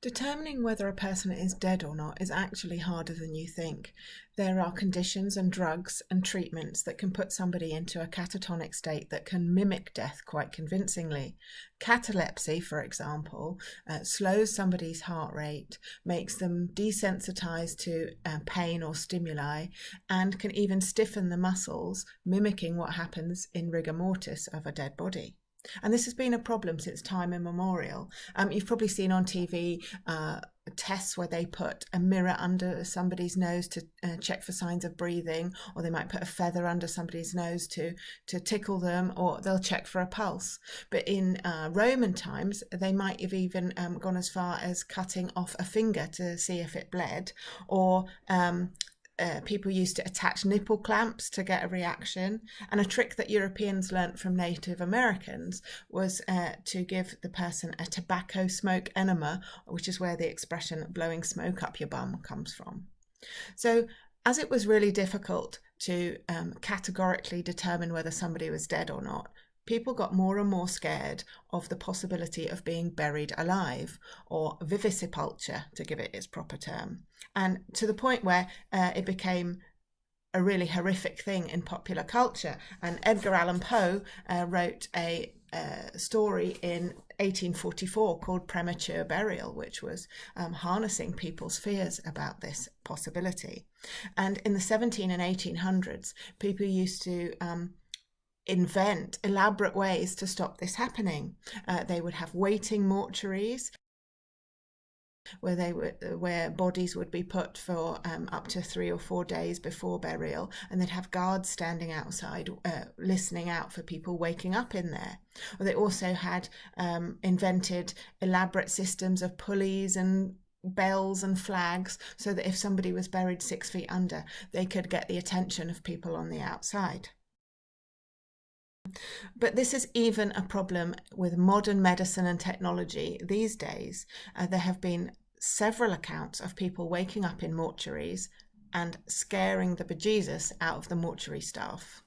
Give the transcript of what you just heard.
Determining whether a person is dead or not is actually harder than you think. There are conditions and drugs and treatments that can put somebody into a catatonic state that can mimic death quite convincingly. Catalepsy, for example, slows somebody's heart rate, makes them desensitized to pain or stimuli, and can even stiffen the muscles, mimicking what happens in rigor mortis of a dead body. And this has been a problem since time immemorial. You've probably seen on TV tests where they put a mirror under somebody's nose to check for signs of breathing, or they might put a feather under somebody's nose to tickle them, or they'll check for a pulse. But in Roman times, they might have even gone as far as cutting off a finger to see if it bled, or people used to attach nipple clamps to get a reaction. And a trick that Europeans learnt from Native Americans was to give the person a tobacco smoke enema, which is where the expression blowing smoke up your bum comes from. So as it was really difficult to categorically determine whether somebody was dead or not, people got more and more scared of the possibility of being buried alive, or vivisipulture, to give it its proper term. And to the point where it became a really horrific thing in popular culture. And Edgar Allan Poe wrote a story in 1844 called Premature Burial, which was harnessing people's fears about this possibility. And in the 1700s and 1800s, people used to invent elaborate ways to stop this happening. They would have waiting mortuaries where bodies would be put for up to 3 or 4 days before burial, and they'd have guards standing outside listening out for people waking up in there. Or they also had invented elaborate systems of pulleys and bells and flags, so that if somebody was buried 6 feet under, they could get the attention of people on the outside. But this is even a problem with modern medicine and technology these days. There have been several accounts of people waking up in mortuaries and scaring the bejesus out of the mortuary staff.